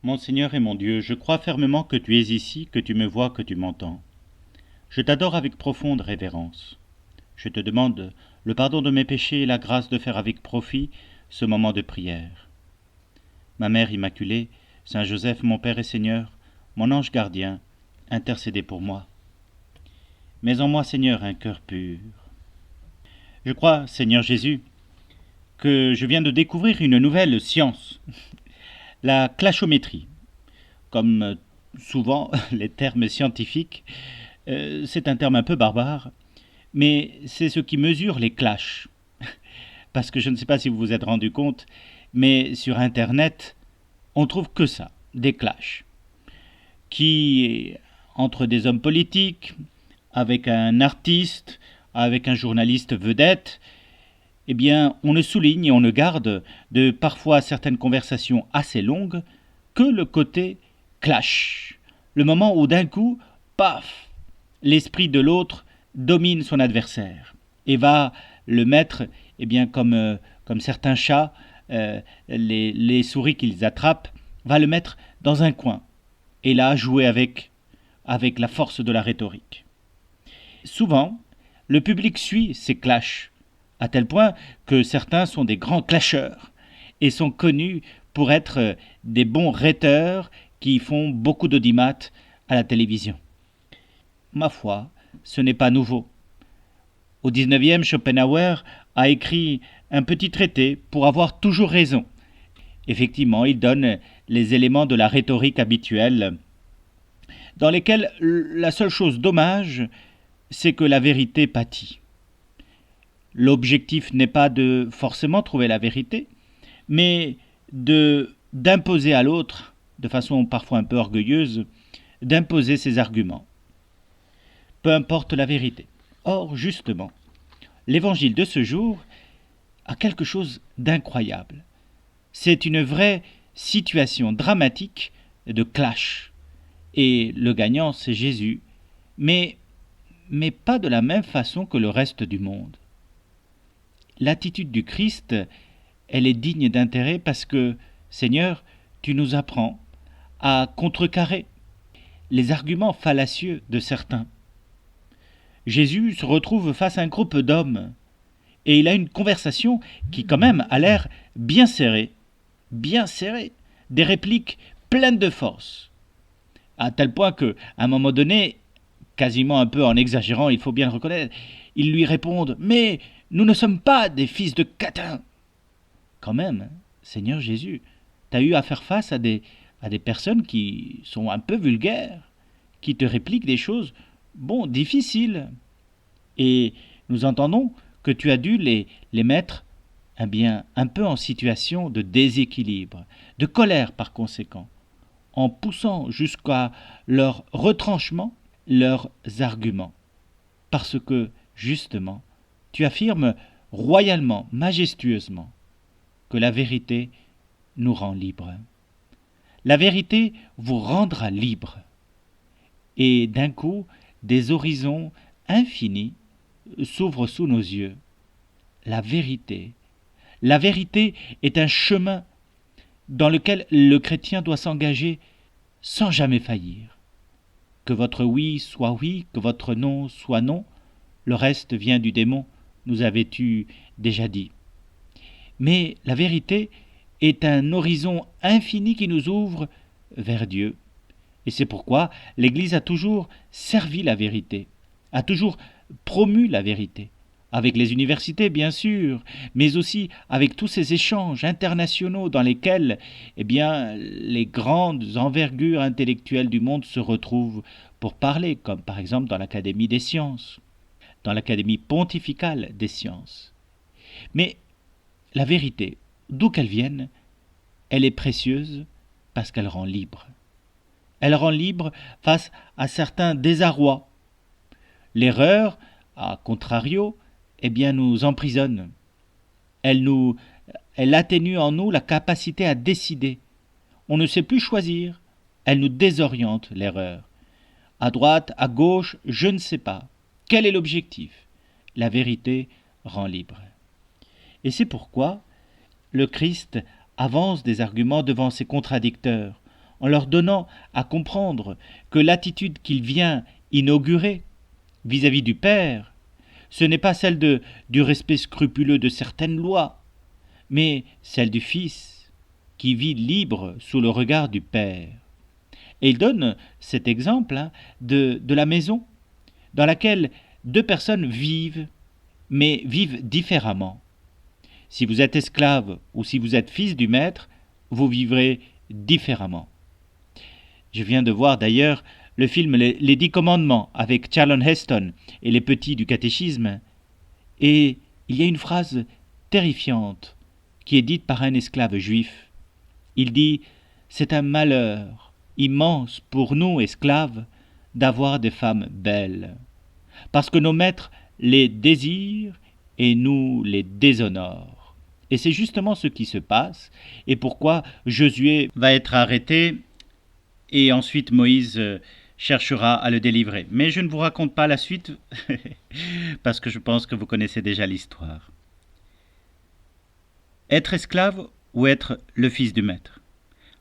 Mon Seigneur et mon Dieu, je crois fermement que tu es ici, que tu me vois, que tu m'entends. Je t'adore avec profonde révérence. Je te demande le pardon de mes péchés et la grâce de faire avec profit ce moment de prière. Ma Mère Immaculée, Saint Joseph, mon Père et Seigneur, mon ange gardien, intercédez pour moi. Mets en moi, Seigneur, un cœur pur. Je crois, Seigneur Jésus, que je viens de découvrir une nouvelle science, la clashométrie. Comme souvent les termes scientifiques, c'est un terme un peu barbare, mais c'est ce qui mesure les clashs. Parce que je ne sais pas si vous vous êtes rendu compte, mais sur Internet, on trouve que ça, des clashs, qui, entre des hommes politiques, avec un artiste, avec un journaliste vedette, eh bien, on ne souligne et on ne garde de parfois certaines conversations assez longues que le côté clash. Le moment où d'un coup, paf, l'esprit de l'autre domine son adversaire et va le mettre, eh bien, comme certains chats, les souris qu'ils attrapent, va le mettre dans un coin et là jouer avec la force de la rhétorique. Souvent, le public suit ces clashs, à tel point que certains sont des grands clasheurs et sont connus pour être des bons rhéteurs qui font beaucoup d'audimat à la télévision. Ma foi, ce n'est pas nouveau. Au XIXe, Schopenhauer a écrit un petit traité pour avoir toujours raison. Effectivement, il donne les éléments de la rhétorique habituelle, dans lesquels la seule chose dommage, c'est que la vérité pâtit. L'objectif n'est pas de forcément trouver la vérité, mais d'imposer à l'autre, de façon parfois un peu orgueilleuse, d'imposer ses arguments. Peu importe la vérité. Or, justement, l'évangile de ce jour a quelque chose d'incroyable. C'est une vraie situation dramatique de clash. Et le gagnant, c'est Jésus, mais pas de la même façon que le reste du monde. L'attitude du Christ, elle est digne d'intérêt parce que, Seigneur, tu nous apprends à contrecarrer les arguments fallacieux de certains. Jésus se retrouve face à un groupe d'hommes et il a une conversation qui quand même a l'air bien serrée, des répliques pleines de force, à tel point qu'à un moment donné, quasiment un peu en exagérant, il faut bien le reconnaître, ils lui répondent « Mais nous ne sommes pas des fils de Catin !» Quand même, Seigneur Jésus, tu as eu à faire face à des personnes qui sont un peu vulgaires, qui te répliquent des choses, difficiles. Et nous entendons que tu as dû les mettre un peu en situation de déséquilibre, de colère par conséquent, en poussant jusqu'à leur retranchement leurs arguments. Parce que, justement, tu affirmes royalement, majestueusement, que la vérité nous rend libres. La vérité vous rendra libre. Et d'un coup, des horizons infinis s'ouvrent sous nos yeux. La vérité est un chemin dans lequel le chrétien doit s'engager sans jamais faillir. Que votre oui soit oui, que votre non soit non, le reste vient du démon, nous avais-tu déjà dit. Mais la vérité est un horizon infini qui nous ouvre vers Dieu. Et c'est pourquoi l'Église a toujours servi la vérité, a toujours promu la vérité, avec les universités bien sûr, mais aussi avec tous ces échanges internationaux dans lesquels les grandes envergures intellectuelles du monde se retrouvent pour parler, comme par exemple dans l'Académie des sciences, dans l'Académie pontificale des sciences. Mais la vérité, d'où qu'elle vienne, elle est précieuse parce qu'elle rend libre. Elle rend libre face à certains désarrois. L'erreur, à contrario, nous emprisonne. Elle atténue en nous la capacité à décider. On ne sait plus choisir. Elle nous désoriente, l'erreur. À droite, à gauche, je ne sais pas. Quel est l'objectif ? La vérité rend libre. Et c'est pourquoi le Christ avance des arguments devant ses contradicteurs, en leur donnant à comprendre que l'attitude qu'il vient inaugurer vis-à-vis du Père, ce n'est pas celle du respect scrupuleux de certaines lois, mais celle du Fils, qui vit libre sous le regard du Père. Et il donne cet exemple de la maison dans laquelle deux personnes vivent, mais vivent différemment. Si vous êtes esclave ou si vous êtes fils du maître, vous vivrez différemment. Je viens de voir d'ailleurs le film Les 10 commandements avec Charlton Heston et les petits du catéchisme, et il y a une phrase terrifiante qui est dite par un esclave juif. Il dit « C'est un malheur immense pour nous, esclaves, d'avoir des femmes belles, parce que nos maîtres les désirent et nous les déshonorent. » Et c'est justement ce qui se passe, et pourquoi Josué va être arrêté, et ensuite Moïse cherchera à le délivrer. Mais je ne vous raconte pas la suite, parce que je pense que vous connaissez déjà l'histoire. Être esclave ou être le fils du maître.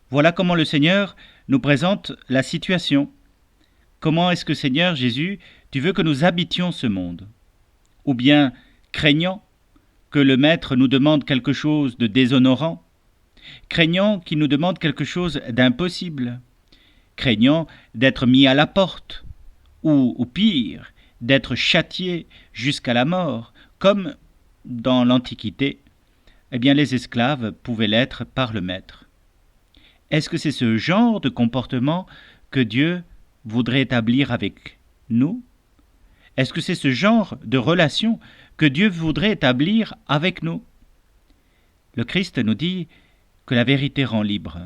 Voilà comment le Seigneur nous présente la situation. Comment est-ce que, Seigneur Jésus, tu veux que nous habitions ce monde? Ou bien craignant que le maître nous demande quelque chose de déshonorant, craignant qu'il nous demande quelque chose d'impossible, craignant d'être mis à la porte, ou pire, d'être châtié jusqu'à la mort, comme dans l'Antiquité, eh bien les esclaves pouvaient l'être par le maître. Est-ce que c'est ce genre de comportement que Dieu voudrait établir avec nous? Est-ce que c'est ce genre de relation que Dieu voudrait établir avec nous? Le Christ nous dit que la vérité rend libre,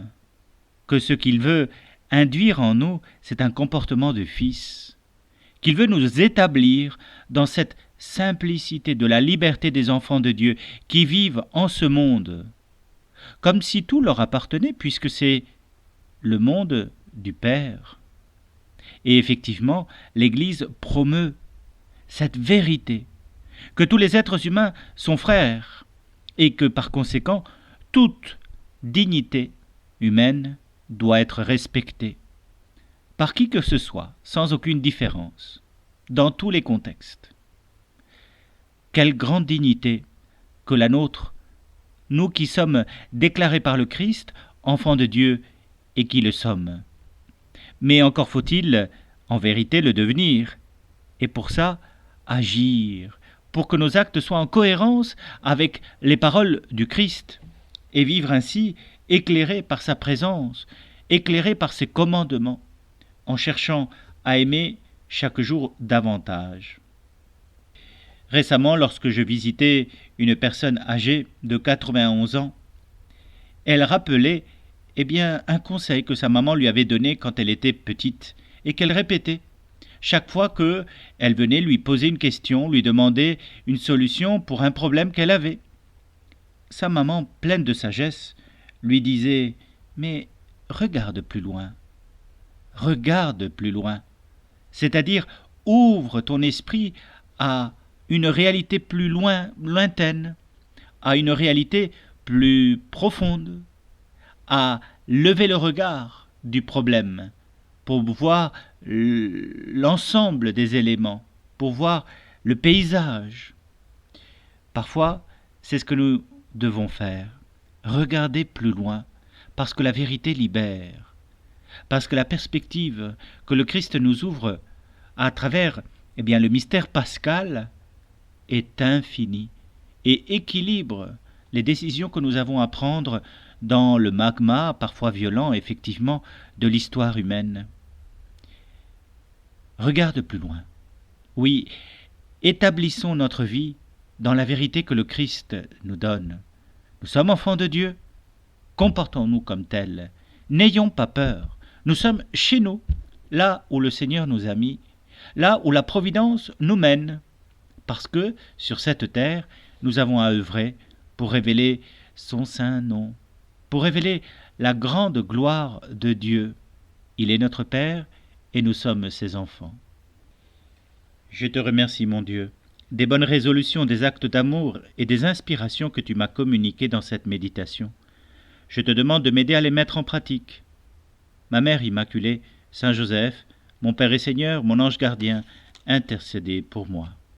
que ce qu'il veut induire en nous, c'est un comportement de fils, qu'il veut nous établir dans cette simplicité de la liberté des enfants de Dieu qui vivent en ce monde, comme si tout leur appartenait, puisque c'est le monde du Père. Et effectivement, l'Église promeut cette vérité, que tous les êtres humains sont frères, et que par conséquent, toute dignité humaine doit être respectée, par qui que ce soit, sans aucune différence, dans tous les contextes. Quelle grande dignité que la nôtre, nous qui sommes déclarés par le Christ, enfants de Dieu, et qui le sommes. Mais encore faut-il, en vérité, le devenir, et pour ça, agir, pour que nos actes soient en cohérence avec les paroles du Christ, et vivre ainsi éclairés par sa présence, éclairés par ses commandements, en cherchant à aimer chaque jour davantage. Récemment, lorsque je visitais une personne âgée de 91 ans, elle rappelait un conseil que sa maman lui avait donné quand elle était petite et qu'elle répétait chaque fois qu'elle venait lui poser une question, lui demander une solution pour un problème qu'elle avait. Sa maman, pleine de sagesse, lui disait « Mais regarde plus loin, c'est-à-dire ouvre ton esprit à une réalité plus lointaine, à une réalité plus profonde, à lever le regard du problème pour voir l'ensemble des éléments, pour voir le paysage. Parfois, c'est ce que nous devons faire, regarder plus loin, parce que la vérité libère, parce que la perspective que le Christ nous ouvre à travers le mystère pascal est infini et équilibre les décisions que nous avons à prendre dans le magma, parfois violent, effectivement, de l'histoire humaine. Regarde plus loin. Oui, établissons notre vie dans la vérité que le Christ nous donne. Nous sommes enfants de Dieu, comportons-nous comme tels. N'ayons pas peur. Nous sommes chez nous, là où le Seigneur nous a mis, là où la providence nous mène, parce que, sur cette terre, nous avons à œuvrer pour révéler son saint nom, pour révéler la grande gloire de Dieu. Il est notre Père et nous sommes ses enfants. Je te remercie, mon Dieu, des bonnes résolutions, des actes d'amour et des inspirations que tu m'as communiquées dans cette méditation. Je te demande de m'aider à les mettre en pratique. Ma Mère Immaculée, Saint Joseph, mon Père et Seigneur, mon ange gardien, intercédez pour moi.